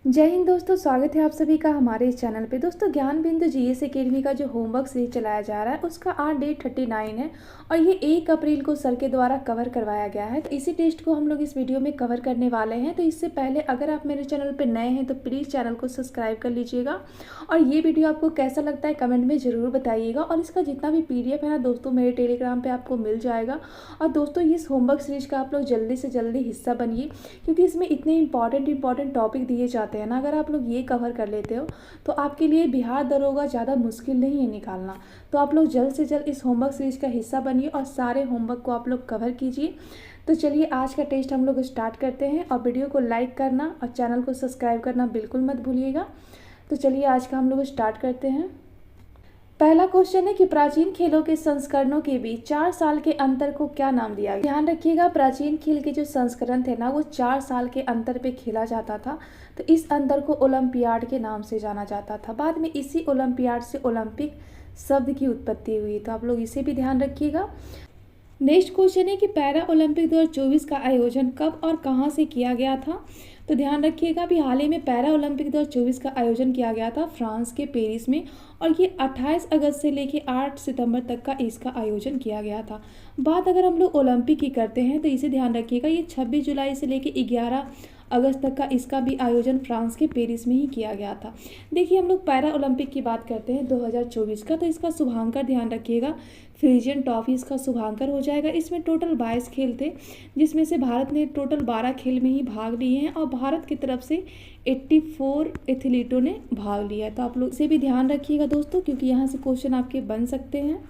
जय हिंद दोस्तों, स्वागत है आप सभी का हमारे इस चैनल पे। दोस्तों, ज्ञान बिंदु जीएस एकेडमी का जो होमवर्क सीरीज चलाया जा रहा है उसका आज डेट 39 है और ये 1 अप्रैल को सर के द्वारा कवर करवाया गया है। तो इसी टेस्ट को हम लोग इस वीडियो में कवर करने वाले हैं। तो इससे पहले अगर आप मेरे चैनल पर नए हैं तो प्लीज़ चैनल को सब्सक्राइब कर लीजिएगा और ये वीडियो आपको कैसा लगता है कमेंट में ज़रूर बताइएगा। और इसका जितना भी PDF है ना दोस्तों, मेरे टेलीग्राम पर आपको मिल जाएगा। और दोस्तों, इस होमवर्क सीरीज का आप लोग जल्दी से जल्दी हिस्सा बनिए, क्योंकि इसमें इतने इंपॉर्टेंट टॉपिक दिए जाते हैं ना। अगर आप लोग ये कवर कर लेते हो तो आपके लिए बिहार दरोगा ज़्यादा मुश्किल नहीं है निकालना। तो आप लोग जल्द से जल्द इस होमवर्क सीरीज का हिस्सा बनिए और सारे होमवर्क को आप लोग कवर कीजिए। तो चलिए आज का टेस्ट हम लोग स्टार्ट करते हैं और वीडियो को लाइक करना और चैनल को सब्सक्राइब करना बिल्कुल मत भूलिएगा। तो चलिए आज का हम लोग स्टार्ट करते हैं। पहला क्वेश्चन है कि प्राचीन खेलों के संस्करणों के बीच 4 साल के अंतर को क्या नाम दिया गया। ध्यान रखिएगा, प्राचीन खेल के जो संस्करण थे ना वो 4 साल के अंतर पे खेला जाता था। तो इस अंतर को ओलंपियाड के नाम से जाना जाता था। बाद में इसी ओलंपियाड से ओलंपिक शब्द की उत्पत्ति हुई। तो आप लोग इसे भी ध्यान रखिएगा। नेक्स्ट क्वेश्चन है कि पैरा ओलंपिक 2024 का आयोजन कब और कहां से किया गया था। तो ध्यान रखिएगा, अभी हाल ही में पैरा ओलंपिक 2024 का आयोजन किया गया था फ्रांस के पेरिस में और ये 28 अगस्त से लेके 8 सितंबर तक का इसका आयोजन किया गया था। बात अगर हम लोग ओलंपिक की करते हैं तो इसे ध्यान रखिएगा, ये 26 जुलाई से लेके 11 अगस्त तक का इसका भी आयोजन फ्रांस के पेरिस में ही किया गया था। देखिए, हम लोग पैरा ओलंपिक की बात करते हैं 2024 का, तो इसका शुभांकर ध्यान रखिएगा फ्रीजियन टॉफी इसका शुभांकर हो जाएगा। इसमें टोटल 22 खेल थे, जिसमें से भारत ने टोटल 12 खेल में ही भाग लिए हैं और भारत की तरफ से 84 एथलीटों ने भाग लिया है। तो आप लोग इसे भी ध्यान रखिएगा दोस्तों, क्योंकि यहाँ से क्वेश्चन आपके बन सकते हैं।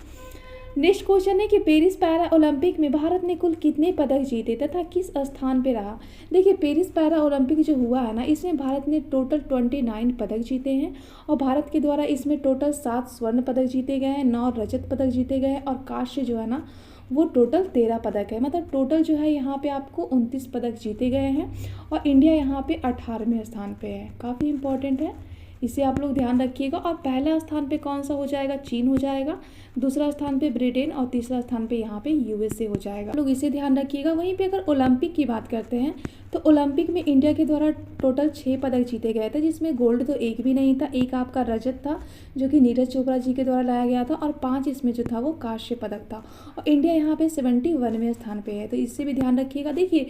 नेक्स्ट क्वेश्चन है कि पेरिस पैरा ओलंपिक में भारत ने कुल कितने पदक जीते तथा किस स्थान पे रहा। देखिए, पेरिस पैरा ओलंपिक जो हुआ है ना, इसमें भारत ने टोटल 29 पदक जीते हैं और भारत के द्वारा इसमें टोटल 7 स्वर्ण पदक जीते गए हैं, 9 रजत पदक जीते गए हैं और कांस्य जो है ना वो टोटल 13 पदक है। मतलब टोटल जो है यहाँ पे आपको 29 पदक जीते गए हैं और इंडिया यहाँ पे 18वें स्थान पे है। काफ़ी इंपॉर्टेंट है, इसे आप लोग ध्यान रखिएगा। और पहला स्थान पे कौन सा हो जाएगा, चीन हो जाएगा, दूसरा स्थान पे ब्रिटेन और तीसरा स्थान पे यहाँ पे USA हो जाएगा। लोग इसे ध्यान रखिएगा। वहीं पे अगर ओलंपिक की बात करते हैं तो ओलंपिक में इंडिया के द्वारा टोटल 6 पदक जीते गए थे, जिसमें गोल्ड तो एक भी नहीं था, एक आपका रजत था जो कि नीरज चोपड़ा जी के द्वारा लाया गया था और 5 इसमें जो था वो कांस्य पदक था और इंडिया यहाँ पे 71वें स्थान पे है। तो इससे भी ध्यान रखिएगा। देखिए,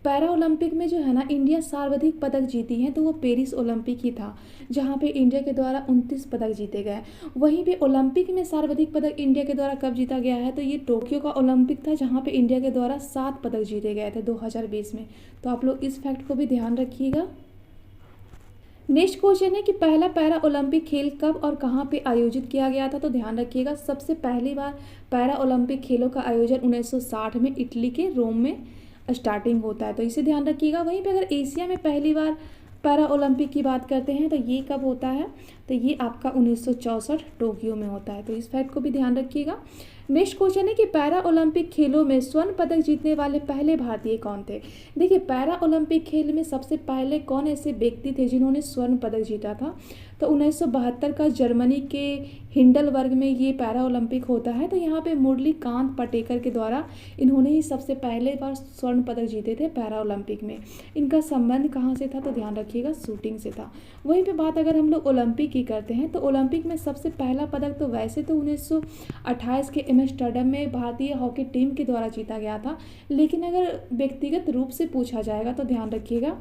पैरा ओलंपिक में जो है ना इंडिया सर्वाधिक पदक जीती है तो वो पेरिस ओलंपिक ही था, जहाँ पे इंडिया के द्वारा 29 पदक जीते गए। वहीं पे ओलंपिक में सर्वाधिक पदक इंडिया के द्वारा कब जीता गया है तो ये टोक्यो का ओलंपिक था, जहाँ पे इंडिया के द्वारा 7 पदक जीते गए थे 2020 में। तो आप लोग इस फैक्ट को भी ध्यान रखिएगा। नेक्स्ट क्वेश्चन है कि पहला पैरा ओलंपिक खेल कब और कहाँ पे आयोजित किया गया था। तो ध्यान रखिएगा, सबसे पहली बार पैरा ओलंपिक खेलों का आयोजन 1960 में इटली के रोम में स्टार्टिंग होता है। तो इसे ध्यान रखिएगा। वहीं पे अगर एशिया में पहली बार पैरा ओलंपिक की बात करते हैं तो ये कब होता है, तो ये आपका 1964 टोक्यो में होता है। तो इस फैक्ट को भी ध्यान रखिएगा। नेक्स्ट क्वेश्चन है कि पैरा ओलंपिक खेलों में स्वर्ण पदक जीतने वाले पहले भारतीय कौन थे। देखिए, पैरा ओलंपिक खेल में सबसे पहले कौन ऐसे व्यक्ति थे जिन्होंने स्वर्ण पदक जीता था। तो 1972 का जर्मनी के हिंडलबर्ग में ये पैरा ओलंपिक होता है। तो यहाँ पे मुरली कांत पटेकर के द्वारा इन्होंने ही सबसे पहले बार स्वर्ण पदक जीते थे पैरा ओलंपिक में। इनका संबंध कहाँ से था तो ध्यान रखिएगा, शूटिंग से था। वहीं पे बात अगर हम लोग ओलंपिक की करते हैं तो ओलंपिक में सबसे पहला पदक तो वैसे तो 1928 के एम्स्टर्डम में भारतीय हॉकी टीम के द्वारा जीता गया था, लेकिन अगर व्यक्तिगत रूप से पूछा जाएगा तो ध्यान रखिएगा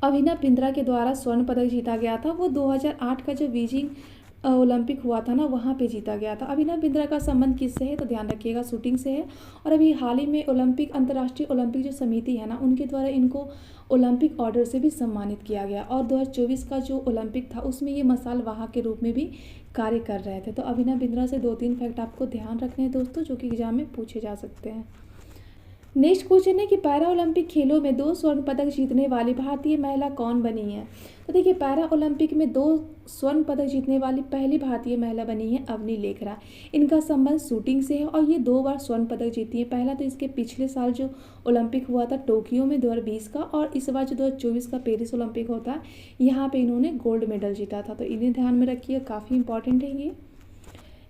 अभिनव बिंद्रा के द्वारा स्वर्ण पदक जीता गया था। वो 2008 का जो बीजिंग ओलंपिक हुआ था ना वहाँ पे जीता गया था। अभिनव बिंद्रा का संबंध किससे है तो ध्यान रखिएगा, शूटिंग से है। और अभी हाल ही में ओलंपिक अंतर्राष्ट्रीय ओलंपिक जो समिति है ना उनके द्वारा इनको ओलंपिक ऑर्डर से भी सम्मानित किया गया और 2024 का जो ओलंपिक था उसमें ये मसाल वाहक के रूप में भी कार्य कर रहे थे। तो अभिनव बिंद्रा से 2-3 फैक्ट आपको ध्यान रखने हैं दोस्तों, जो कि एग्जाम में पूछे जा सकते हैं। नेक्स्ट क्वेश्चन है कि पैरा ओलंपिक खेलों में 2 स्वर्ण पदक जीतने वाली भारतीय महिला कौन बनी है। तो देखिए, पैरा ओलंपिक में 2 स्वर्ण पदक जीतने वाली पहली भारतीय महिला बनी है अवनी लेखरा। इनका संबंध शूटिंग से है और ये 2 बार स्वर्ण पदक जीती है। पहला तो इसके पिछले साल जो ओलंपिक हुआ था टोक्यो में 2020 का, और इस बार जो 2024 का पेरिस ओलंपिक होता है यहाँ पे इन्होंने गोल्ड मेडल जीता था। तो इन्हें ध्यान में रखिए, काफ़ी इंपॉर्टेंट है ये।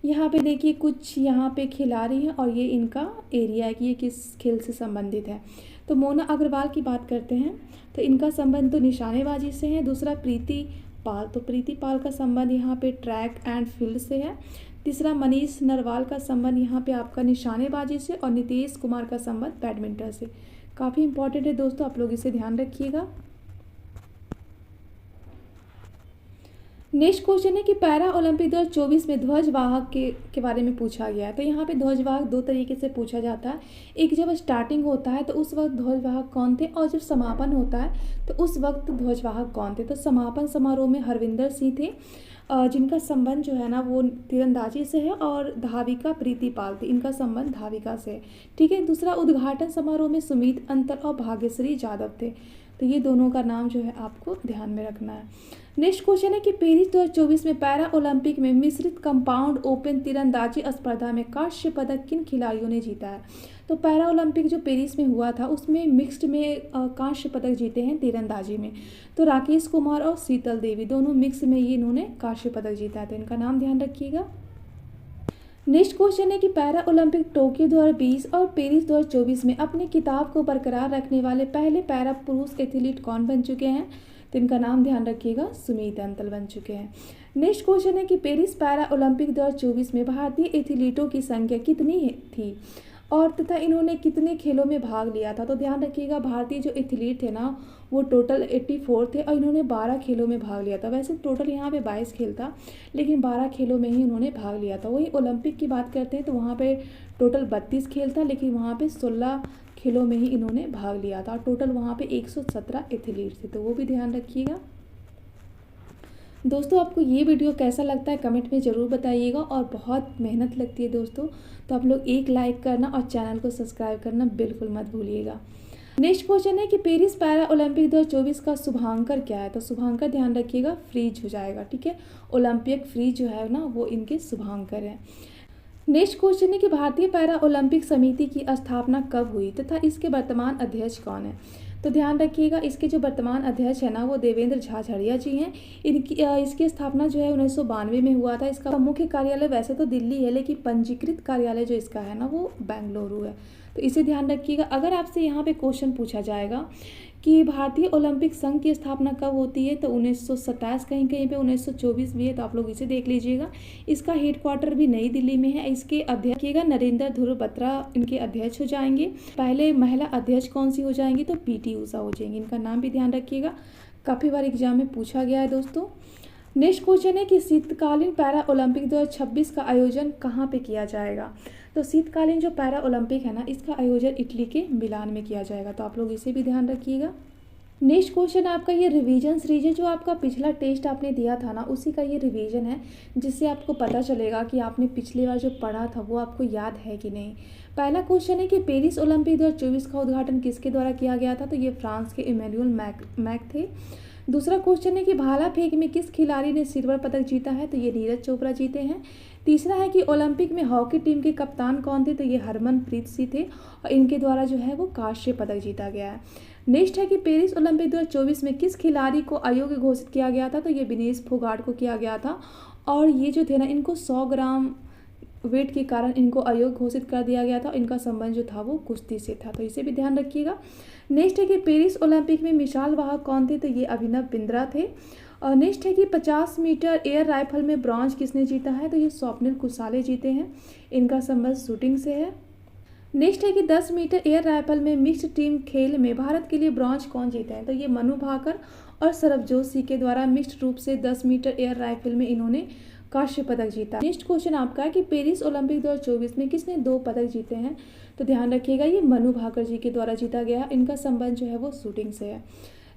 यहाँ पे देखिए कुछ यहाँ पे खिलाड़ी हैं और ये इनका एरिया है कि ये किस खेल से संबंधित है। तो मोना अग्रवाल की बात करते हैं तो इनका संबंध तो निशानेबाजी से है। दूसरा प्रीति पाल, तो प्रीति पाल का संबंध यहाँ पे ट्रैक एंड फील्ड से है। तीसरा मनीष नरवाल का संबंध यहाँ पे आपका निशानेबाजी से, और नीतीश कुमार का संबंध बैडमिंटन से। काफ़ी इंपॉर्टेंट है दोस्तों, आप लोग इसे ध्यान रखिएगा। नेक्स्ट क्वेश्चन है कि पैरा ओलंपिक 2024 में ध्वजवाहक के बारे में पूछा गया है। तो यहाँ पे ध्वजवाहक दो तरीके से पूछा जाता है। एक जब स्टार्टिंग होता है तो उस वक्त ध्वजवाहक कौन थे, और जब समापन होता है तो उस वक्त ध्वजवाहक कौन थे। तो समापन समारोह में हरविंदर सिंह थे, जिनका संबंध जो है ना वो तीरंदाजी से है, और धाविका प्रीति पाल थी, इनका संबंध धाविका से है। ठीक है। दूसरा उद्घाटन समारोह में सुमित अंतर और भाग्यश्री यादव थे। तो ये दोनों का नाम जो है आपको ध्यान में रखना है। नेक्स्ट क्वेश्चन है कि पेरिस 2024 में पैरा ओलंपिक में मिश्रित कंपाउंड ओपन तीरंदाजी स्पर्धा में कांस्य पदक किन खिलाड़ियों ने जीता है। तो पैरा ओलंपिक जो पेरिस में हुआ था उसमें मिक्स्ड में कांस्य पदक जीते हैं तीरंदाजी में। तो राकेश कुमार और शीतल देवी दोनों मिक्स में ये इन्होंने कांस्य पदक जीता है, तो इनका नाम ध्यान रखिएगा। नेक्स्ट क्वेश्चन है कि पैरा ओलंपिक टोक्यो 2020 और पेरिस 2024 में अपने खिताब को बरकरार रखने वाले पहले पैरा पुरुष एथलीट कौन बन चुके हैं। तो इनका नाम ध्यान रखिएगा, सुमित अंतल बन चुके हैं। नेक्स्ट क्वेश्चन है कि पेरिस पैरा ओलंपिक 2024 में भारतीय एथलीटों की संख्या कितनी थी और तथा इन्होंने कितने खेलों में भाग लिया था। तो ध्यान रखिएगा, भारतीय जो एथलीट थे ना वो टोटल 84 थे और इन्होंने 12 खेलों में भाग लिया था। वैसे टोटल यहाँ पे 22 खेल था, लेकिन 12 खेलों में ही उन्होंने भाग लिया था। वही ओलंपिक की बात करते हैं तो वहाँ पे टोटल 32 खेल था, लेकिन वहाँ पे 16 खेलों में ही इन्होंने भाग लिया था। टोटल वहाँ पे 117 एथलीट थे, तो वो भी ध्यान रखिएगा। दोस्तों आपको ये वीडियो कैसा लगता है कमेंट में ज़रूर बताइएगा, और बहुत मेहनत लगती है दोस्तों, तो आप लोग एक लाइक करना और चैनल को सब्सक्राइब करना बिल्कुल मत भूलिएगा। नेक्स्ट क्वेश्चन है कि पेरिस पैरा ओलंपिक 2024 का शुभांकर क्या है। तो शुभांकर ध्यान रखिएगा फ्रीज हो जाएगा। ठीक है, ओलंपिक फ्रीज जो है ना वो इनके शुभांकर हैं। नेक्स्ट क्वेश्चन है कि भारतीय पैरा ओलंपिक समिति की स्थापना कब हुई तथा इसके वर्तमान अध्यक्ष कौन है। तो ध्यान रखिएगा, इसके जो वर्तमान अध्यक्ष है ना वो देवेंद्र झाझड़िया जी हैं। इसकी स्थापना जो है 1992 में हुआ था। इसका मुख्य कार्यालय वैसे तो दिल्ली है, लेकिन पंजीकृत कार्यालय जो इसका है ना वो बेंगलुरु है। तो इसे ध्यान रखिएगा। अगर आपसे यहाँ पे क्वेश्चन पूछा जाएगा कि भारतीय ओलंपिक संघ की स्थापना कब होती है, तो 1927 कहीं कहीं पे 1924 भी है, तो आप लोग इसे देख लीजिएगा। इसका हेडक्वार्टर भी नई दिल्ली में है। इसके अध्यक्ष नरेंद्र ध्रुव बत्रा इनके अध्यक्ष हो जाएंगे। पहले महिला अध्यक्ष कौन सी हो जाएंगी, तो पीटी उषा हो जाएंगी। इनका नाम भी ध्यान रखिएगा, काफ़ी बार एग्जाम में पूछा गया है दोस्तों। नेक्स्ट क्वेश्चन है कि शीतकालीन पैरा ओलंपिक 2026 का आयोजन कहाँ पे किया जाएगा। तो शीतकालीन जो पैरा ओलंपिक है ना इसका आयोजन इटली के मिलान में किया जाएगा, तो आप लोग इसे भी ध्यान रखिएगा। नेक्स्ट क्वेश्चन आपका ये रिवीजन सीरीज है, जो आपका पिछला टेस्ट आपने दिया था ना उसी का ये रिवीजन है, जिससे आपको पता चलेगा कि आपने पिछली बार जो पढ़ा था वो आपको याद है कि नहीं। पहला क्वेश्चन है कि पेरिस ओलंपिक 2024 का उद्घाटन किसके द्वारा किया गया था। तो ये फ्रांस के इमैनुअल मैक थे। दूसरा क्वेश्चन है कि भाला फेंक में किस खिलाड़ी ने सिल्वर पदक जीता है। तो ये नीरज चोपड़ा जीते हैं। तीसरा है कि ओलंपिक में हॉकी टीम के कप्तान कौन थे। तो ये हरमनप्रीत सिंह थे और इनके द्वारा जो है वो कांस्य पदक जीता गया है। नेक्स्ट है कि पेरिस ओलंपिक 2024 में किस खिलाड़ी को अयोग्य घोषित किया गया था। तो ये विनेश फोगाट को किया गया था, और ये जो थे ना इनको 100 ग्राम वेट के कारण इनको अयोग्य घोषित कर दिया गया था। इनका संबंध जो था वो कुश्ती से था, तो इसे भी ध्यान रखिएगा। नेक्स्ट है कि पेरिस ओलंपिक में मिसाल वाहक कौन थे। तो ये अभिनव बिंद्रा थे। और नेक्स्ट है कि 50 मीटर एयर राइफल में ब्रॉन्ज किसने जीता है। तो ये स्वप्निल कुसाले जीते हैं। इनका संबंध शूटिंग से है। नेक्स्ट है कि 10 मीटर एयर राइफल में मिक्स्ड टीम खेल में भारत के लिए ब्रॉन्ज कौन जीते हैं। तो ये मनु भाकर और सरबजोत सिंह के द्वारा मिक्स्ड रूप से 10 मीटर एयर राइफल में इन्होंने कांस्य पदक जीता। नेक्स्ट क्वेश्चन आपका है कि पेरिस ओलंपिक 2024 में किसने 2 पदक जीते हैं। तो ध्यान रखिएगा ये मनु भाकर जी के द्वारा जीता गया। इनका संबंध जो है वो शूटिंग से है।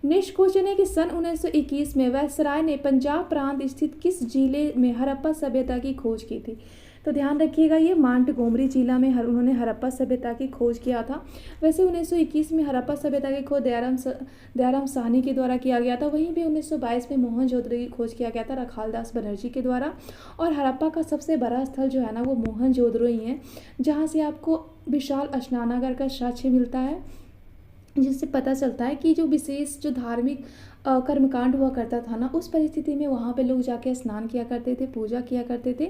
नेक्स्ट क्वेश्चन है कि सन 1921 में वायसराय ने पंजाब प्रांत स्थित किस जिले में हड़प्पा सभ्यता की खोज की थी। तो ध्यान रखिएगा ये मांटगोमरी जिला में उन्होंने हड़प्पा सभ्यता की खोज किया था। वैसे 1921 में हड़प्पा सभ्यता की खोज दयाराम साहनी के द्वारा किया गया था। वहीं भी 1922 में मोहनजोदड़ो की खोज किया गया था रखालदास बनर्जी के द्वारा। और हड़प्पा का सबसे बड़ा स्थल जो है ना वो मोहनजोदड़ो ही है, जहाँ से आपको विशाल स्नानागार का साक्ष्य मिलता है, जिससे पता चलता है कि जो विशेष जो धार्मिक कर्मकांड हुआ करता था ना, उस परिस्थिति में वहाँ पे लोग जाके स्नान किया करते थे, पूजा किया करते थे।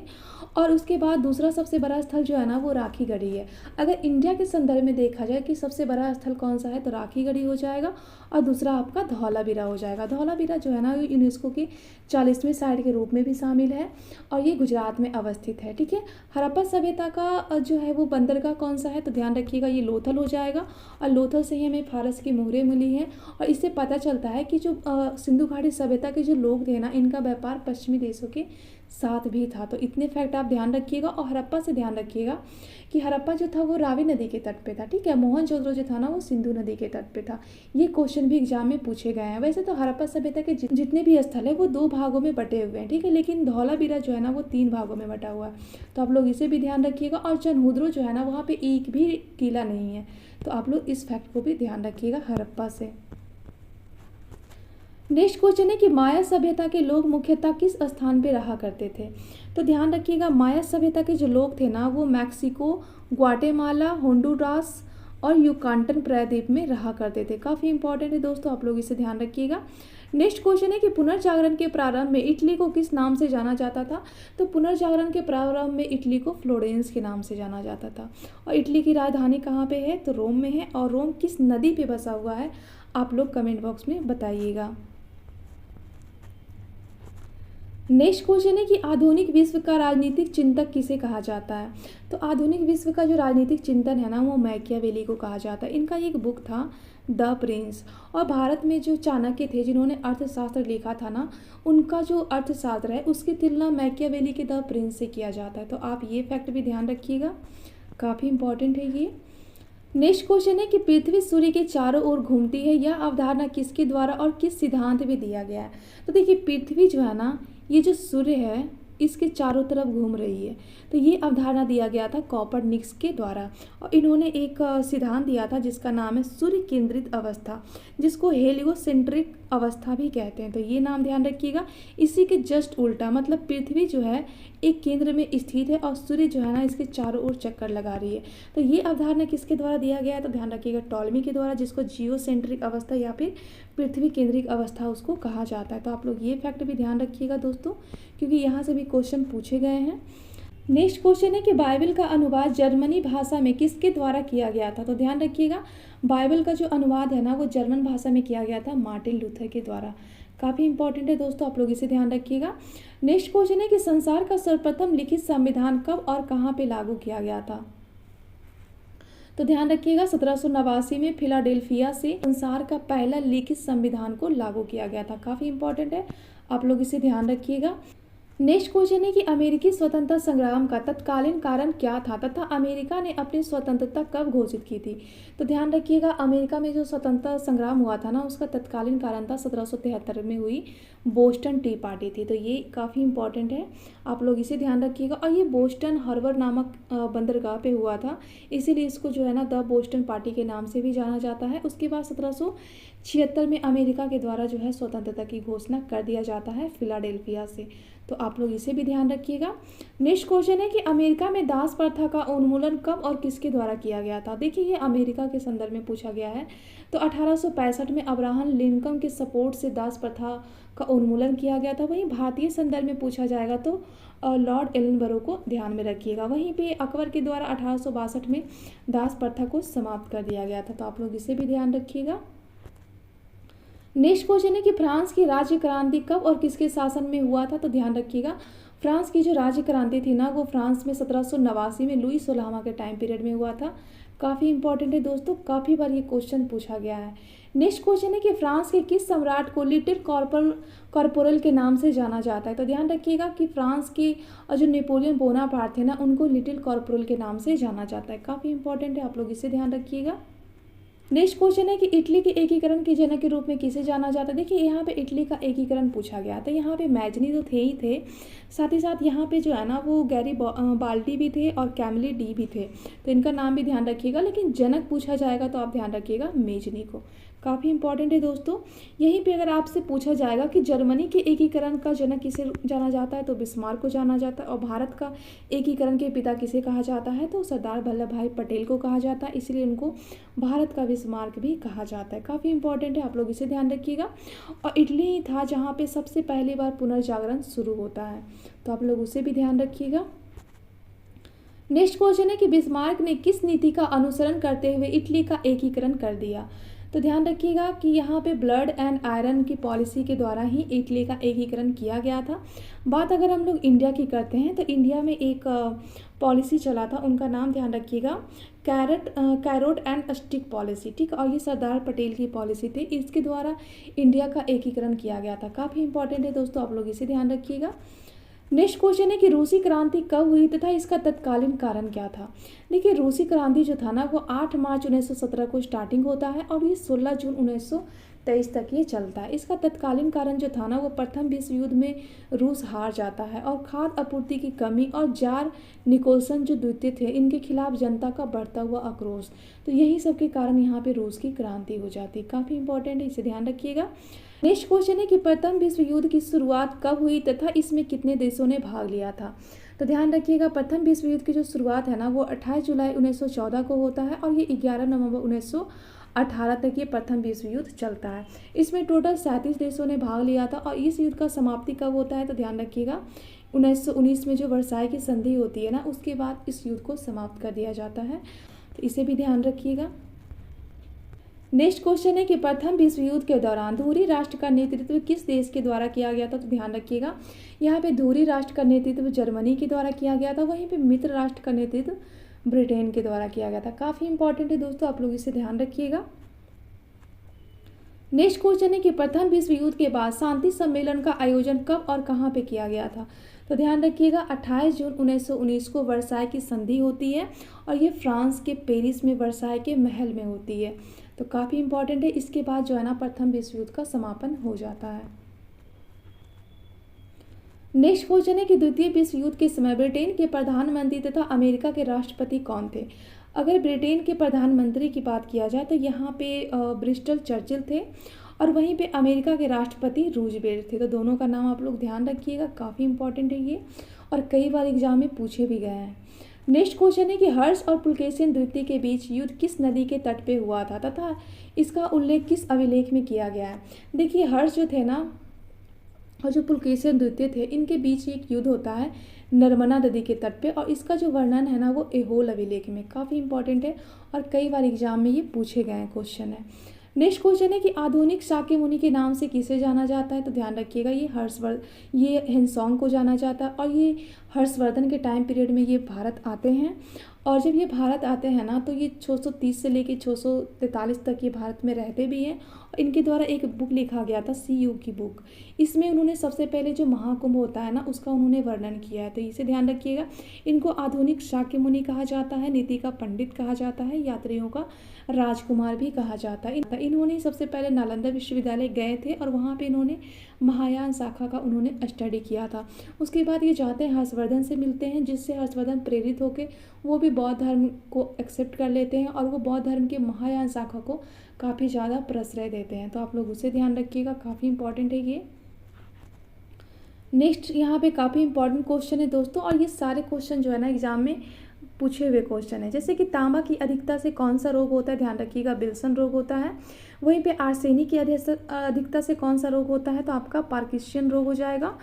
और उसके बाद दूसरा सबसे बड़ा स्थल जो है ना वो राखीगढ़ी है। अगर इंडिया के संदर्भ में देखा जाए कि सबसे बड़ा स्थल कौन सा है, तो राखीगढ़ी हो जाएगा और दूसरा आपका धौलावीरा हो जाएगा। धौलावीरा जो है ना यूनेस्को की 40वें साइट के रूप में भी शामिल है और ये गुजरात में अवस्थित है। ठीक है, हड़प्पा सभ्यता का जो है वो बंदरगाह कौन सा है, तो ध्यान रखिएगा ये लोथल हो जाएगा। और लोथल से ही हमें फारस की मोहरें मिली हैं और इससे पता चलता है कि जो सिंधु घाटी सभ्यता के जो लोग थे ना, इनका व्यापार पश्चिमी देशों के साथ भी था। तो इतने फैक्ट आप ध्यान रखिएगा। और हड़प्पा से ध्यान रखिएगा कि हड़प्पा जो था वो रावी नदी के तट पे था। ठीक है, मोहनजोदड़ो जो था ना वो सिंधु नदी के तट पे था। ये क्वेश्चन भी एग्जाम में पूछे गए हैं। वैसे तो हड़प्पा सभ्यता के जितने भी स्थल है वो 2 भागों में बटे हुए हैं। ठीक है, लेकिन धौलावीरा जो है ना वो 3 भागों में बटा हुआ है, तो आप लोग इसे भी ध्यान रखिएगा। और चनहुद्रो जो है ना वहाँ पे एक भी किला नहीं है, तो आप लोग इस फैक्ट को भी ध्यान रखिएगा हड़प्पा से। नेक्स्ट क्वेश्चन है कि माया सभ्यता के लोग मुख्यतः किस स्थान पे रहा करते थे, तो ध्यान रखिएगा माया सभ्यता के जो लोग थे ना वो मैक्सिको, ग्वाटेमाला, होंडुरास और युकांटन प्रायद्वीप में रहा करते थे। काफ़ी इंपॉर्टेंट है दोस्तों, आप लोग इसे ध्यान रखिएगा। नेक्स्ट क्वेश्चन है कि पुनर्जागरण के प्रारंभ में इटली को किस नाम से जाना जाता था, तो पुनर्जागरण के प्रारंभ में इटली को फ्लोरेंस के नाम से जाना जाता था। और इटली की राजधानी कहाँ पे है, तो रोम में है। और रोम किस नदी पे बसा हुआ है, आप लोग कमेंट बॉक्स में बताइएगा। नेक्स्ट क्वेश्चन है कि आधुनिक विश्व का राजनीतिक चिंतक किसे कहा जाता है, तो आधुनिक विश्व का जो राजनीतिक चिंतन है ना वो मैकियावेली को कहा जाता है। इनका एक बुक था द प्रिंस। और भारत में जो चाणक्य थे जिन्होंने अर्थशास्त्र लिखा था ना, उनका जो अर्थशास्त्र है उसकी तुलना मैकियावेली के द प्रिंस से किया जाता है। तो आप ये फैक्ट भी ध्यान रखिएगा, काफ़ी इंपॉर्टेंट है ये। नेक्स्ट क्वेश्चन है कि पृथ्वी सूर्य के चारों ओर घूमती है, यह अवधारणा किसके द्वारा और किस सिद्धांत में दिया गया है, तो देखिए पृथ्वी जो है ना ये जो सूर्य है इसके चारों तरफ घूम रही है, तो ये अवधारणा दिया गया था कॉपरनिकस के द्वारा। और इन्होंने एक सिद्धांत दिया था जिसका नाम है सूर्य केंद्रित अवस्था, जिसको हेलियोसेंट्रिक अवस्था भी कहते हैं। तो ये नाम ध्यान रखिएगा। इसी के जस्ट उल्टा, मतलब पृथ्वी जो है एक केंद्र में स्थित है और सूर्य जो है ना इसके चारों ओर चक्कर लगा रही है। तो ये अवधारणा किसके द्वारा दिया गया है, तो ध्यान रखिएगा टॉलमी के द्वारा, जिसको जियोसेंट्रिक अवस्था या फिर पृथ्वी केंद्रिक अवस्था उसको कहा जाता है। तो आप लोग ये फैक्ट भी ध्यान रखिएगा दोस्तों, क्योंकि यहाँ से भी क्वेश्चन पूछे गए हैं। नेक्स्ट क्वेश्चन है कि बाइबल का अनुवाद जर्मनी भाषा में किसके द्वारा किया गया था, तो ध्यान रखिएगा बाइबल का जो अनुवाद है ना वो जर्मन भाषा में किया गया था मार्टिन लूथर के द्वारा। काफ़ी इंपॉर्टेंट है दोस्तों, आप लोग इसे ध्यान रखिएगा। नेक्स्ट क्वेश्चन है कि संसार का सर्वप्रथम लिखित संविधान कब और कहाँ पे लागू किया गया था, तो ध्यान रखिएगा 1789 में फिलाडेल्फिया से संसार का पहला लिखित संविधान को लागू किया गया था। काफ़ी इंपॉर्टेंट है, आप लोग इसे ध्यान रखिएगा। नेक्स्ट क्वेश्चन है कि अमेरिकी स्वतंत्रता संग्राम का तत्कालीन कारण क्या था तथा अमेरिका ने अपनी स्वतंत्रता कब घोषित की थी, तो ध्यान रखिएगा अमेरिका में जो स्वतंत्रता संग्राम हुआ था ना उसका तत्कालीन कारण था 1773 में हुई बोस्टन टी पार्टी थी। तो ये काफ़ी इंपॉर्टेंट है, आप लोग इसे ध्यान रखिएगा। और ये बोस्टन हार्बर नामक बंदरगाह पे हुआ था, इसीलिए इसको जो है ना द बोस्टन पार्टी के नाम से भी जाना जाता है। उसके बाद 1776 में अमेरिका के द्वारा जो है स्वतंत्रता की घोषणा कर दिया जाता है फिलाडेल्फिया से। तो आप लोग इसे भी ध्यान रखिएगा। नेक्स्ट क्वेश्चन है कि अमेरिका में दास प्रथा का उन्मूलन कब और किसके द्वारा किया गया था, देखिए ये अमेरिका के संदर्भ में पूछा गया है। तो 1865 में अब्राहम लिंकन के सपोर्ट से दास प्रथा का उन्मूलन किया गया था। वहीं भारतीय संदर्भ में पूछा जाएगा तो लॉर्ड एलनबरो को ध्यान में रखिएगा। वहीं पे अकबर के द्वारा 1862 में दास प्रथा को समाप्त कर दिया गया था। तो आप लोग इसे भी ध्यान रखिएगा। नेक्स्ट क्वेश्चन है कि फ्रांस की राज्य क्रांति कब और किसके शासन में हुआ था, तो ध्यान रखिएगा फ्रांस की जो राज्य क्रांति थी ना वो फ्रांस में 1789 में लुई सोलामा के टाइम पीरियड में हुआ था। काफ़ी इंपॉर्टेंट है दोस्तों, काफ़ी बार ये क्वेश्चन पूछा गया है। नेक्स्ट क्वेश्चन है कि फ्रांस के किस सम्राट को लिटिल कॉर्पोरल के नाम से जाना जाता है, तो ध्यान रखिएगा कि फ्रांस के जो नेपोलियन बोनापार्ट थे ना उनको लिटिल कॉर्पोरल के नाम से जाना जाता है। काफ़ी इंपॉर्टेंट है, आप लोग इसे ध्यान रखिएगा। नेक्स्ट क्वेश्चन है कि इटली के एकीकरण के जनक के रूप में किसे जाना जाता है। देखिए यहाँ पे इटली का एकीकरण पूछा गया था। यहाँ पे मैजनी तो थे ही थे, साथ ही साथ यहाँ पे जो है ना वो गैरी बाल्टी भी थे और कैमली डी भी थे। तो इनका नाम भी ध्यान रखिएगा, लेकिन जनक पूछा जाएगा तो आप ध्यान रखिएगा मेजनी को। काफ़ी इंपॉर्टेंट है दोस्तों। यहीं पे अगर आपसे पूछा जाएगा कि जर्मनी के एकीकरण का जनक किसे जाना जाता है, तो बिस्मार्क को जाना जाता है। और भारत का एकीकरण के पिता किसे कहा जाता है, तो सरदार वल्लभ भाई पटेल को कहा जाता है, इसलिए उनको भारत का बिस्मार्क भी कहा जाता है। काफ़ी इंपॉर्टेंट है, आप लोग इसे ध्यान रखिएगा। और इटली ही था जहाँ पे सबसे पहली बार पुनर्जागरण शुरू होता है, तो आप लोग उसे भी ध्यान रखिएगा। नेक्स्ट क्वेश्चन है कि बिस्मार्क ने किस नीति का अनुसरण करते हुए इटली का एकीकरण कर दिया। तो ध्यान रखिएगा कि यहाँ पे ब्लड एंड आयरन की पॉलिसी के द्वारा ही इटली का एकीकरण किया गया था। बात अगर हम लोग इंडिया की करते हैं तो इंडिया में एक पॉलिसी चला था, उनका नाम ध्यान रखिएगा, कैरोट एंड स्टिक पॉलिसी, ठीक। और ये सरदार पटेल की पॉलिसी थी, इसके द्वारा इंडिया का एकीकरण किया गया था। काफ़ी इंपॉर्टेंट है दोस्तों, आप लोग इसे ध्यान रखिएगा। नेक्स्ट क्वेश्चन है कि रूसी क्रांति कब हुई तथा इसका तत्कालीन कारण क्या था। देखिए, रूसी क्रांति जो था ना वो 8 मार्च 1917 को स्टार्टिंग होता है और ये 16 जून 1923 तक ये चलता है। इसका तत्कालीन कारण जो था ना वो प्रथम विश्व युद्ध में रूस हार जाता है और खाद्य आपूर्ति की कमी और जार निकोलसन जो द्वितीय थे इनके खिलाफ जनता का बढ़ता हुआ आक्रोश, तो यही सब के कारण यहाँ पे रूस की क्रांति हो जाती है। काफ़ी इंपॉर्टेंट है, इसे ध्यान रखिएगा। नेक्स्ट क्वेश्चन है कि प्रथम विश्व युद्ध की शुरुआत कब हुई तथा इसमें कितने देशों ने भाग लिया था। तो ध्यान रखिएगा, प्रथम विश्व युद्ध की जो शुरुआत है ना वो 28 जुलाई 1914 को होता है और ये 11 नवंबर 1918 तक ये प्रथम विश्व युद्ध चलता है। इसमें टोटल 37 देशों ने भाग लिया था। और इस युद्ध का समाप्ति कब होता है, तो ध्यान रखिएगा 1919 में जो वर्साई की संधि होती है ना उसके बाद इस युद्ध को समाप्त कर दिया जाता है, तो इसे भी ध्यान रखिएगा। नेक्स्ट क्वेश्चन है कि प्रथम विश्व युद्ध के दौरान धुरी राष्ट्र का नेतृत्व किस देश के द्वारा किया गया था। तो ध्यान रखिएगा, यहाँ पे धुरी राष्ट्र का नेतृत्व जर्मनी के द्वारा किया गया था, वहीं पे मित्र राष्ट्र का नेतृत्व ब्रिटेन के द्वारा किया गया था। काफ़ी इंपॉर्टेंट है दोस्तों, आप लोग इसे ध्यान रखिएगा। नेक्स्ट क्वेश्चन है कि प्रथम विश्व युद्ध के बाद शांति सम्मेलन का आयोजन कब और कहाँ पे किया गया था। तो ध्यान रखिएगा 28 जून 1919 को वर्साई की संधि होती है और ये फ्रांस के पेरिस में वर्साई के महल में होती है, तो काफ़ी इंपॉर्टेंट है। इसके बाद जो है ना प्रथम विश्व युद्ध का समापन हो जाता है। नेक्स्ट क्वेश्चन है कि द्वितीय विश्व युद्ध के समय ब्रिटेन के प्रधानमंत्री तथा अमेरिका के राष्ट्रपति कौन थे। अगर ब्रिटेन के प्रधानमंत्री की बात किया जाए तो यहाँ पे ब्रिस्टल चर्चिल थे और वहीं पे अमेरिका के राष्ट्रपति रूजवेल्ट थे, तो दोनों का नाम आप लोग ध्यान रखिएगा, काफ़ी इंपॉर्टेंट है ये और कई बार एग्जाम में पूछे भी गए हैं। नेक्स्ट क्वेश्चन है कि हर्ष और पुलकेशिन द्वितीय के बीच युद्ध किस नदी के तट पे हुआ था तथा इसका उल्लेख किस अभिलेख में किया गया है। देखिए, हर्ष जो थे ना और जो पुलकेशिन द्वितीय थे इनके बीच एक युद्ध होता है नर्मदा नदी के तट पे और इसका जो वर्णन है ना वो एहोल अभिलेख में। काफ़ी इंपॉर्टेंट है और कई बार एग्जाम में ये पूछे गए क्वेश्चन है। नेक्स्ट क्वेश्चन है कि आधुनिक शाक्य मुनि के नाम से किसे जाना जाता है। तो ध्यान रखिएगा, ये हिंसोंग को जाना जाता है और ये हर्षवर्धन के टाइम पीरियड में ये भारत आते हैं और जब ये भारत आते हैं ना तो ये 630 से लेके 643 तक ये भारत में रहते भी हैं। और इनके द्वारा एक बुक लिखा गया था सी युग की बुक, इसमें उन्होंने सबसे पहले जो महाकुंभ होता है ना उसका उन्होंने वर्णन किया है, तो इसे ध्यान रखिएगा। इनको आधुनिक शाक्य मुनि कहा जाता है, नीति का पंडित कहा जाता है, यात्रियों का राजकुमार भी कहा जाता है। इन्होंने सबसे पहले नालंदा विश्वविद्यालय गए थे और वहाँ पे इन्होंने महायान शाखा का उन्होंने स्टडी किया था। उसके बाद ये जाते हैं हर्षवर्धन से मिलते हैं, जिससे हर्षवर्धन प्रेरित होकर वो भी बौद्ध धर्म को एक्सेप्ट कर लेते हैं और वो बौद्ध धर्म के महायान शाखा को काफ़ी ज़्यादा प्रश्रय देते हैं, तो आप लोग उसे ध्यान रखिएगा, काफ़ी इंपॉर्टेंट है ये। नेक्स्ट यहाँ पे काफ़ी इंपॉर्टेंट क्वेश्चन है दोस्तों और ये सारे क्वेश्चन जो है ना एग्जाम में पूछे हुए क्वेश्चन है। जैसे कि तांबा की अधिकता से कौन सा रोग होता है, ध्यान रखिएगा विल्सन रोग होता है। वहीं पे आर्सेनिक की अधिकता से कौन सा रोग होता है, तो आपका पार्किंसन रोग हो जाएगा।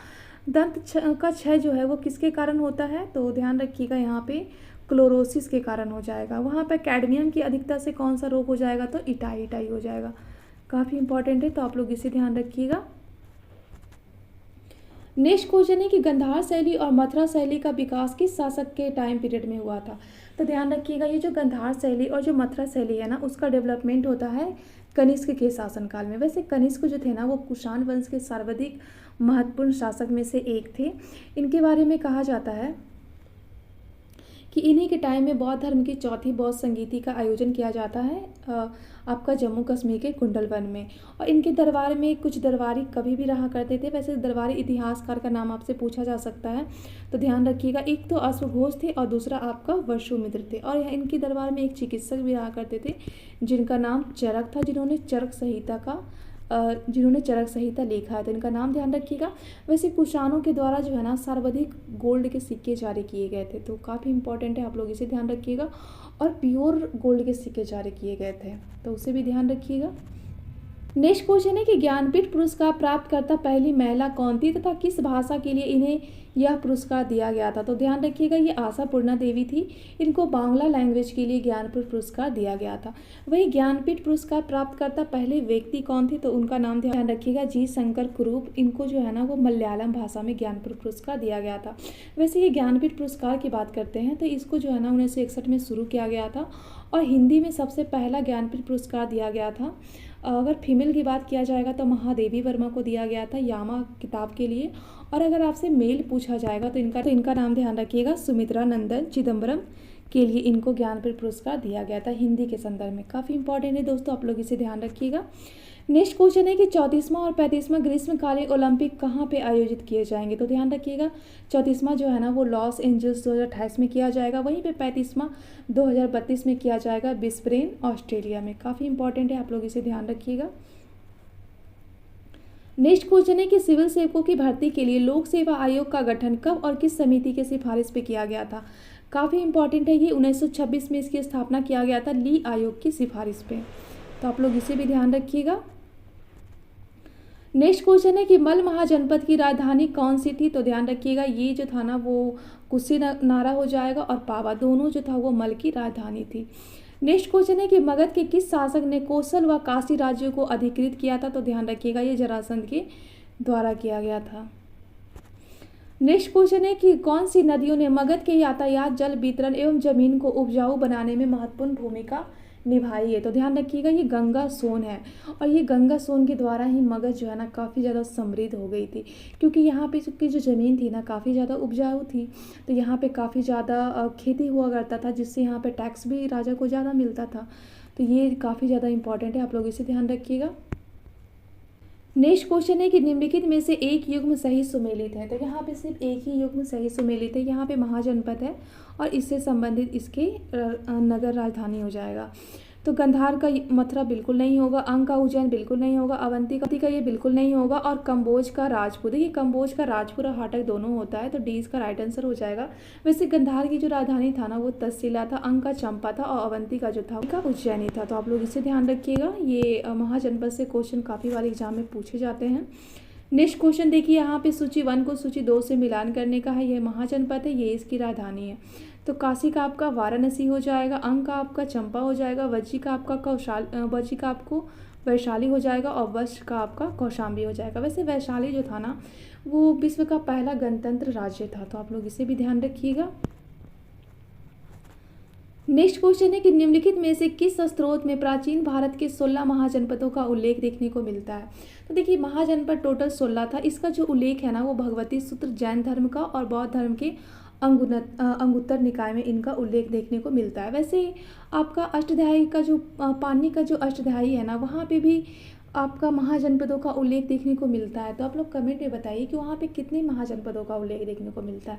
दंत का क्षय जो है वो किसके कारण होता है, तो ध्यान रखिएगा यहाँ पे क्लोरोसिस के कारण हो जाएगा। वहाँ पर कैडमियम की अधिकता से कौन सा रोग हो जाएगा, तो इटाई हो जाएगा। काफ़ी इंपॉर्टेंट है, तो आप लोग इसे ध्यान रखिएगा। नेक्स्ट क्वेश्चन है कि गंधार शैली और मथुरा शैली का विकास किस शासक के टाइम पीरियड में हुआ था। तो ध्यान रखिएगा, ये जो गंधार शैली और जो मथुरा शैली है ना उसका डेवलपमेंट होता है कनिष्क के शासनकाल में। वैसे कनिष्क जो थे ना वो कुषाण वंश के सर्वाधिक महत्वपूर्ण शासक में से एक थे। इनके बारे में कहा जाता है कि इन्हीं के टाइम में बौद्ध धर्म की चौथी बौद्ध संगीति का आयोजन किया जाता है आपका जम्मू कश्मीर के कुंडलवन में। और इनके दरबार में कुछ दरबारी कभी भी रहा करते थे। वैसे दरबारी इतिहासकार का नाम आपसे पूछा जा सकता है, तो ध्यान रखिएगा। एक तो अश्वघोष थे और दूसरा आपका वसुमित्र थे। और यहाँ इनके दरबार में एक चिकित्सक भी रहा करते थे जिनका नाम चरक था, जिन्होंने चरक संहिता लिखा है, तो इनका नाम ध्यान रखिएगा। वैसे कुषाणों के द्वारा जो है ना सर्वाधिक गोल्ड के सिक्के जारी किए गए थे, तो काफ़ी इंपॉर्टेंट है, आप लोग इसे ध्यान रखिएगा। और प्योर गोल्ड के सिक्के जारी किए गए थे, तो उसे भी ध्यान रखिएगा। नेक्स्ट क्वेश्चन है कि ज्ञानपीठ पुरस्कार प्राप्त करता पहली महिला कौन थी तथा किस भाषा के लिए इन्हें यह पुरस्कार दिया गया था, तो ध्यान रखिएगा ये आशापूर्णा देवी थी। इनको बांग्ला लैंग्वेज के लिए ज्ञानपीठ पुरस्कार दिया गया था। वही ज्ञानपीठ पुरस्कार प्राप्त करता पहले व्यक्ति कौन थे, तो उनका नाम ध्यान रखिएगा जी शंकर कुरूप। इनको जो है ना वो मलयालम भाषा में ज्ञानपीठ पुरस्कार दिया गया था। वैसे ये ज्ञानपीठ पुरस्कार की बात करते हैं तो इसको जो है ना 1961 में शुरू किया गया था और हिंदी में सबसे पहला ज्ञानपीठ पुरस्कार दिया गया था। अगर फीमेल की बात किया जाएगा तो महादेवी वर्मा को दिया गया था यामा किताब के लिए। और अगर आपसे मेल पूछा जाएगा तो इनका नाम ध्यान रखिएगा सुमित्रा नंदन चिदम्बरम के लिए इनको ज्ञानपीठ पुरस्कार दिया गया था हिंदी के संदर्भ में। काफ़ी इंपॉर्टेंट है दोस्तों, आप लोग इसे ध्यान रखिएगा। नेक्स्ट क्वेश्चन है कि 34वां और 35वां ग्रीष्मकालीन ओलंपिक कहाँ पे आयोजित किए जाएंगे, तो ध्यान रखिएगा 34वां जो है ना वो लॉस एंजल्स 2028 में किया जाएगा। वहीं पे 35वां 2032 में किया जाएगा ब्रिस्बेन ऑस्ट्रेलिया में। काफ़ी इंपॉर्टेंट है, आप लोग इसे ध्यान रखिएगा। नेक्स्ट क्वेश्चन है कि सिविल सेवकों की भर्ती के लिए लोक सेवा आयोग का गठन कब और किस समिति के सिफारिश पे किया गया था। काफ़ी इंपॉर्टेंट है, ये 1926 में इसकी स्थापना किया गया था ली आयोग की सिफारिश पे, तो आप लोग इसे भी ध्यान रखिएगा। नेक्स्ट क्वेश्चन है कि मल महाजनपद की राजधानी कौन सी थी, तो ध्यान रखिएगा ये जो था ना वो कुशीनारा हो जाएगा और पावा दोनों जो था वो मल की राजधानी थी। नेक्स्ट क्वेश्चन है कि मगध के किस शासक ने कोसल व काशी राज्यों को अधिकृत किया था, तो ध्यान रखिएगा ये जरासंध के द्वारा किया गया था। नेक्स्ट क्वेश्चन है कि कौन सी नदियों ने मगध के यातायात जल वितरण एवं जमीन को उपजाऊ बनाने में महत्वपूर्ण भूमिका निभाई है, तो ध्यान रखिएगा ये गंगा सोन है। और ये गंगा सोन के द्वारा ही मगध जो है ना काफ़ी ज़्यादा समृद्ध हो गई थी, क्योंकि यहाँ पे की जो ज़मीन थी ना काफ़ी ज़्यादा उपजाऊ थी, तो यहाँ पे काफ़ी ज़्यादा खेती हुआ करता था जिससे यहाँ पे टैक्स भी राजा को ज़्यादा मिलता था। तो ये काफ़ी ज़्यादा इंपॉर्टेंट है, आप लोग इसे ध्यान रखिएगा। नेक्स्ट क्वेश्चन है कि निम्नलिखित में से एक युग्म सही सुमेलित है, तो यहाँ पे सिर्फ एक ही युग्म सही सुमेलित है। यहाँ पे महाजनपद है और इससे संबंधित इसके नगर राजधानी हो जाएगा। तो गंधार का मथुरा बिल्कुल नहीं होगा, अंग का उज्जैन बिल्कुल नहीं होगा, अवंती का ये बिल्कुल नहीं होगा और कंबोज का राजपुर। देखिए कंबोज का राजपुर और हाटक दोनों होता है, तो डी इसका राइट आंसर हो जाएगा। वैसे गंधार की जो राजधानी था ना वो तक्षशिला था, अंग का चंपा था और अवंती का जो था उनका उज्जैनी था। तो आप लोग इसे ध्यान रखिएगा, ये महाजनपद से क्वेश्चन काफ़ी बार एग्जाम में पूछे जाते हैं। नेक्स्ट क्वेश्चन देखिए, यहाँ पे सूची 1 को सूची 2 से मिलान करने का है। यह महाजनपद है, ये इसकी राजधानी है। तो काशी का आपका वाराणसी हो जाएगा, अंग का आपका चंपा हो जाएगा, वज्जी का आपको वैशाली हो जाएगा और वश का आपका कौशाम्बी हो जाएगा। वैसे वैशाली जो था ना वो विश्व का पहला गणतंत्र राज्य था, तो आप लोग इसे भी ध्यान रखिएगा। नेक्स्ट क्वेश्चन है कि निम्नलिखित में से किस स्रोत में प्राचीन भारत के 16 महाजनपदों का उल्लेख देखने को मिलता है। तो देखिए महाजनपद टोटल 16 था, इसका जो उल्लेख है ना वो भगवती सूत्र जैन धर्म का और बौद्ध धर्म के अंगुत्तर निकाय में इनका उल्लेख देखने को मिलता है। वैसे आपका अष्टाध्यायी का जो पाणिनि का जो अष्टाध्यायी है ना वहाँ पे भी आपका महाजनपदों का उल्लेख देखने को मिलता है। तो आप लोग कमेंट में बताइए कि वहाँ पे कितने महाजनपदों का उल्लेख देखने को मिलता है।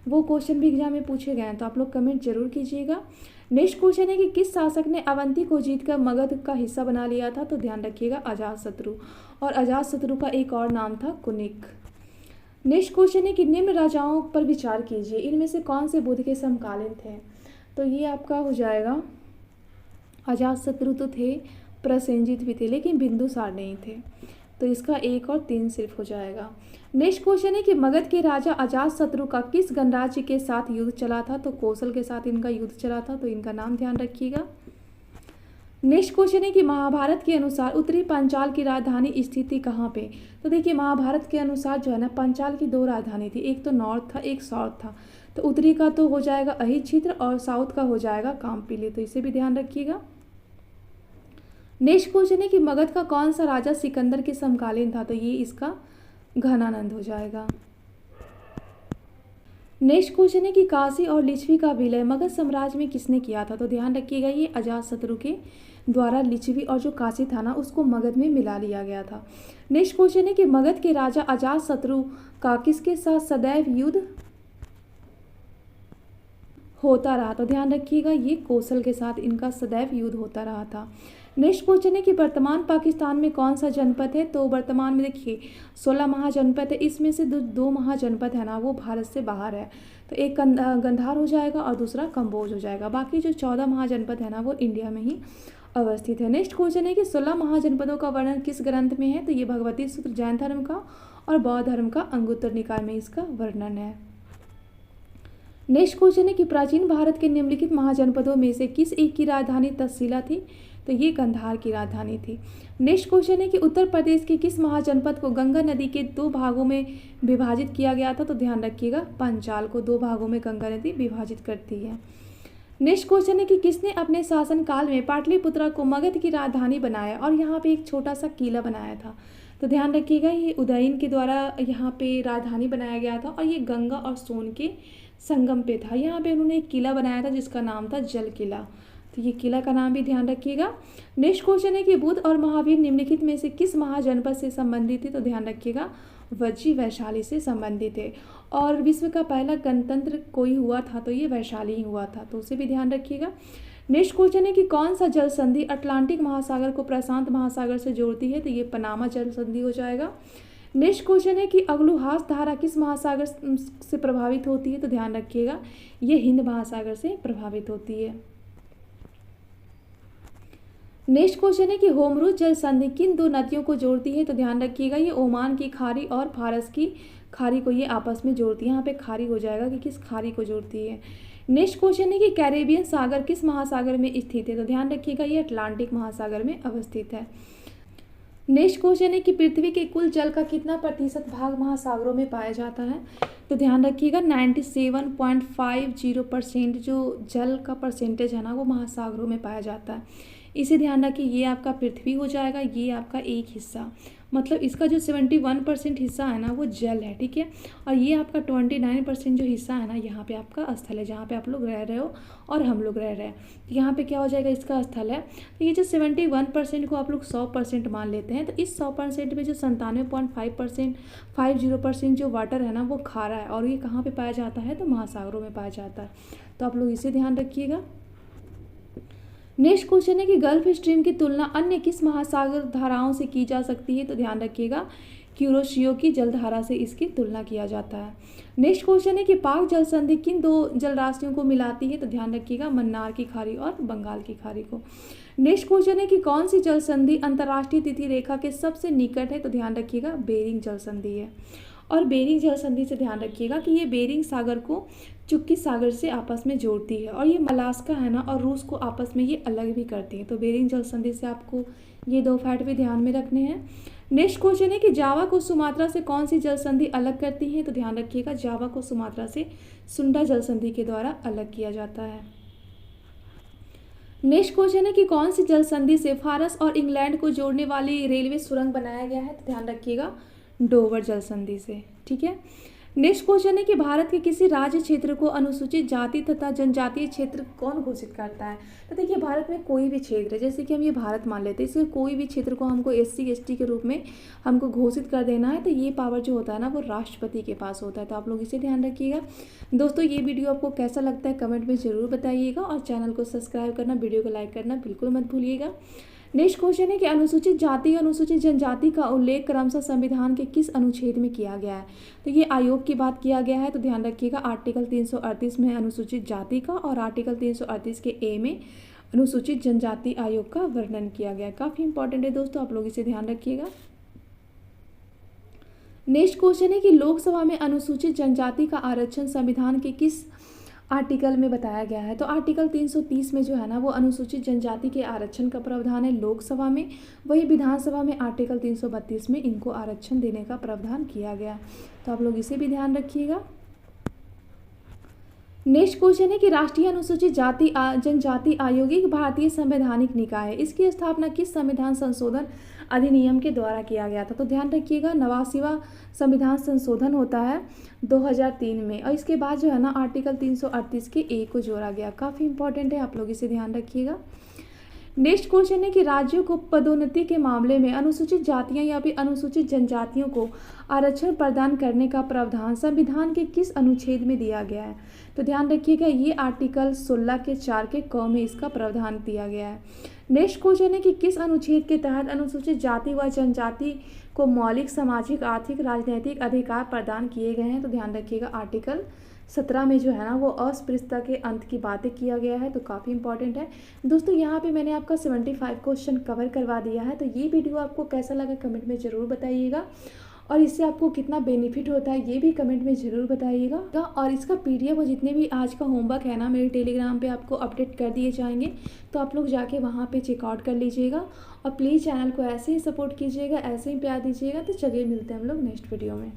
वो क्वेश्चन भी एग्जाम में पूछे गए हैं, तो आप लोग कमेंट जरूर कीजिएगा। नेक्स्ट क्वेश्चन है कि किस शासक ने अवंती को जीतकर मगध का हिस्सा बना लिया था, तो ध्यान रखिएगा अजातशत्रु। और अजातशत्रु का एक और नाम था कुनिक। नेक्स्ट क्वेश्चन है कि निम्न राजाओं पर विचार कीजिए, इनमें से कौन से बुद्ध के समकालीन थे। तो ये आपका हो जाएगा अजातशत्रु तो थे, प्रसेनजित भी थे, लेकिन बिंदुसार नहीं थे। तो इसका 1 और 3 सिर्फ हो जाएगा। नेक्स्ट क्वेश्चन है कि मगध के राजा अजातशत्रु का किस गणराज्य के साथ युद्ध चला था। तो कौशल के साथ इनका युद्ध चला था, तो इनका नाम ध्यान रखिएगा। नेक्स्ट क्वेश्चन है कि महाभारत के अनुसार उत्तरी पांचाल की राजधानी स्थिति कहाँ पे। तो देखिए महाभारत के अनुसार जो है ना पांचाल की 2 राजधानी थी, एक तो नॉर्थ था एक साउथ था। तो उत्तरी का तो हो जाएगा अहित क्षेत्र और साउथ का हो जाएगा कामपिली, तो इसे भी ध्यान रखिएगा। नेक्स्ट क्वेश्चन है कि मगध का कौन सा राजा सिकंदर के समकालीन था। तो ये इसका घनानंद हो जाएगा। नेक्स्ट क्वेश्चन है कि काशी और लिच्छवी का विलय मगध साम्राज्य में किसने किया था? तो ध्यान रखिएगा ये अजातशत्रु के द्वारा लिच्छवी और जो काशी था ना उसको मगध में मिला लिया गया था। नेक्स्ट क्वेश्चन है कि मगध के राजा अजातशत्रु का किसके साथ सदैव युद्ध होता रहा? तो ध्यान रखिएगा ये कौशल के साथ इनका सदैव युद्ध होता रहा था। नेक्स्ट क्वेश्चन है कि वर्तमान पाकिस्तान में कौन सा जनपद है? तो वर्तमान में देखिए 16 महाजनपद है, इसमें से दो महाजनपद है ना वो भारत से बाहर है, तो एक गंधार हो जाएगा और दूसरा कंबोज हो जाएगा। बाकी जो 14 महाजनपद है ना वो इंडिया में ही अवस्थित है। नेक्स्ट क्वेश्चन है कि 16 महाजनपदों का वर्णन किस ग्रंथ में है? तो ये भगवती सूत्र जैन धर्म का और बौद्ध धर्म का अंगुत्तर निकाय में इसका वर्णन है। नेक्स्ट क्वेश्चन है कि प्राचीन भारत के निम्नलिखित महाजनपदों में से किस एक की राजधानी तक्षशिला थी? तो ये गंधार की राजधानी थी। नेक्स्ट क्वेश्चन है कि उत्तर प्रदेश के किस महाजनपद को गंगा नदी के 2 भागों में विभाजित किया गया था? तो ध्यान रखिएगा पंचाल को 2 भागों में गंगा नदी विभाजित करती है। नेक्स्ट क्वेश्चन है कि किसने अपने शासनकाल में पाटलिपुत्रा को मगध की राजधानी बनाया और यहाँ पे एक छोटा सा किला बनाया था? तो ध्यान रखिएगा ये उदयन के द्वारा यहाँ पे राजधानी बनाया गया था और ये गंगा और सोन के संगम पे था। यहाँ पे उन्होंने एक किला बनाया था जिसका नाम था जल किला, तो ये किला का नाम भी ध्यान रखिएगा। नेक्स्ट क्वेश्चन है कि बुद्ध और महावीर निम्नलिखित में से किस महाजनपद से संबंधित थे? तो ध्यान रखिएगा वज्जी वैशाली से संबंधित है। और विश्व का पहला गणतंत्र कोई हुआ था? तो ये वैशाली ही हुआ था, तो उसे भी ध्यान रखिएगा। नेक्स्ट क्वेश्चन है कि कौन सा जल संधि अटलांटिक महासागर को प्रशांत महासागर से जोड़ती है? तो ये पनामा जल संधि हो जाएगा। नेक्स्ट क्वेश्चन है कि अग्लुहास धारा किस महासागर से प्रभावित होती है? तो ध्यान रखिएगा ये हिंद महासागर से प्रभावित होती है। नेक्स्ट क्वेश्चन है कि होमरूज जल संधि किन 2 नदियों को जोड़ती है? तो ध्यान रखिएगा ये ओमान की खाड़ी और फारस की खाड़ी को ये आपस में जोड़ती है। यहाँ पे खाड़ी हो जाएगा कि किस खाड़ी को जोड़ती है। नेक्स्ट क्वेश्चन है कि कैरेबियन सागर किस महासागर में स्थित है? तो ध्यान रखिएगा ये अटलांटिक महासागर में अवस्थित है। नेक्स्ट क्वेश्चन है कि पृथ्वी के कुल जल का कितना प्रतिशत भाग महासागरों में पाया जाता है? तो ध्यान रखिएगा 97.50% जो जल का परसेंटेज है ना वो महासागरों में पाया जाता है। इसे ध्यान रखिए ये आपका पृथ्वी हो जाएगा, ये आपका एक हिस्सा, मतलब इसका जो 71% हिस्सा है ना वो जल है, ठीक है। और ये आपका 29% जो हिस्सा है ना यहाँ पे आपका स्थल है, जहाँ पे आप लोग रह रहे हो और हम लोग रह रहे हैं। तो यहाँ पे क्या हो जाएगा इसका स्थल है। तो ये जो 71% को आप लोग 100% मान लेते हैं, तो इस 100% में जो 97.50% जो वाटर है ना वो खारा है, और ये कहाँ पर पाया जाता है? तो महासागरों में पाया जाता है। तो आप लोग इसे ध्यान रखिएगा। नेक्स्ट क्वेश्चन है कि गल्फ स्ट्रीम की तुलना अन्य किस महासागर धाराओं से की जा सकती है? तो ध्यान रखिएगा क्यूरोशियो की जलधारा से इसकी तुलना किया जाता है। नेक्स्ट क्वेश्चन है कि पाक जल संधि किन 2 जलराशियों को मिलाती है? तो ध्यान रखिएगा मन्नार की खाड़ी और बंगाल की खाड़ी को। नेक्स्ट क्वेश्चन है कि कौन सी जल संधि अंतर्राष्ट्रीय तिथि रेखा के सबसे निकट है? तो ध्यान रखिएगा बेरिंग जल संधि है। और बेरिंग जल संधि से ध्यान रखिएगा कि ये बेरिंग सागर को चुक्की सागर से आपस में जोड़ती है, और ये अलास्का है ना और रूस को आपस में ये अलग भी करती है। तो बेरिंग जल संधि से आपको ये 2 फैक्ट भी ध्यान में रखने हैं। नेक्स्ट क्वेश्चन है कि जावा को सुमात्रा से कौन सी जल संधि अलग करती है? तो ध्यान रखिएगा जावा को सुमात्रा से सुंडा जल संधि के द्वारा अलग किया जाता है। नेक्स्ट क्वेश्चन है कि कौन सी जल संधि से फारस और इंग्लैंड को जोड़ने वाली रेलवे सुरंग बनाया गया है? तो ध्यान रखिएगा डोवर जल संधि से, ठीक है। नेक्स्ट क्वेश्चन है कि भारत के किसी राज्य क्षेत्र को अनुसूचित जाति तथा जनजातीय क्षेत्र कौन घोषित करता है? तो देखिए भारत में कोई भी क्षेत्र है, जैसे कि हम ये भारत मान लेते हैं, इसके कोई भी क्षेत्र को हमको SC ST के रूप में हमको घोषित कर देना है, तो ये पावर जो होता है ना वो राष्ट्रपति के पास होता है। तो आप लोग इसे ध्यान रखिएगा। दोस्तों ये वीडियो आपको कैसा लगता है कमेंट में ज़रूर बताइएगा, और चैनल को सब्सक्राइब करना, वीडियो को लाइक करना बिल्कुल मत भूलिएगा। नेक्स्ट क्वेश्चन है कि अनुसूचित जाति और अनुसूचित जनजाति का उल्लेख क्रमशः संविधान के किस अनुच्छेद में किया गया है? तो ये आयोग की बात किया गया है। तो ध्यान रखिएगा आर्टिकल 338 में अनुसूचित जाति का, और आर्टिकल 338 के ए में अनुसूचित जनजाति आयोग का वर्णन किया गया है। काफ़ी इंपॉर्टेंट है दोस्तों, आप लोग इसे ध्यान रखिएगा। नेक्स्ट क्वेश्चन है कि लोकसभा में अनुसूचित जनजाति का आरक्षण संविधान के किस आर्टिकल में बताया गया है? तो आर्टिकल 330 में जो है ना वो अनुसूचित जनजाति के आरक्षण का प्रावधान है लोकसभा में, वही विधानसभा में आर्टिकल 332 में इनको आरक्षण देने का प्रावधान किया गया। तो आप लोग इसे भी ध्यान रखिएगा। नेक्स्ट क्वेश्चन है कि राष्ट्रीय अनुसूचित जनजाति आयोग एक भारतीय संवैधानिक निकाय है, इसकी स्थापना किस संविधान संशोधन अधिनियम के द्वारा किया गया था। तो ध्यान रखिएगा 89वां संविधान संशोधन होता है 2003 में, और इसके बाद जो है ना आर्टिकल 338 के ए को जोड़ा गया। काफ़ी इंपॉर्टेंट है, आप लोग इसे ध्यान रखिएगा। नेक्स्ट क्वेश्चन है कि राज्यों को पदोन्नति के मामले में अनुसूचित जातियां या फिर अनुसूचित जनजातियों को आरक्षण प्रदान करने का प्रावधान संविधान के किस अनुच्छेद में दिया गया है। तो ध्यान रखिएगा ये आर्टिकल 16 के 4 के क में इसका प्रावधान दिया गया है। नेक्स्ट क्वेश्चन है कि किस अनुच्छेद के तहत अनुसूचित जाति व जनजाति को मौलिक सामाजिक आर्थिक राजनीतिक अधिकार प्रदान किए गए हैं। तो ध्यान रखिएगा आर्टिकल 17 में जो है ना वो अस्पृश्यता के अंत की बातें किया गया है। तो काफ़ी इंपॉर्टेंट है दोस्तों। यहाँ पे मैंने आपका 75 क्वेश्चन कवर करवा दिया है। तो ये वीडियो आपको कैसा लगा कमेंट में ज़रूर बताइएगा, और इससे आपको कितना बेनिफिट होता है ये भी कमेंट में ज़रूर बताइएगा। और इसका PDF और जितने भी आज का होमवर्क है ना मेरे टेलीग्राम पे आपको अपडेट कर दिए जाएंगे, तो आप लोग जाके वहाँ पे चेकआउट कर लीजिएगा। और प्लीज़ चैनल को ऐसे ही सपोर्ट कीजिएगा, ऐसे ही प्यार दीजिएगा। तो चलिए मिलते हैं हम लोग नेक्स्ट वीडियो में।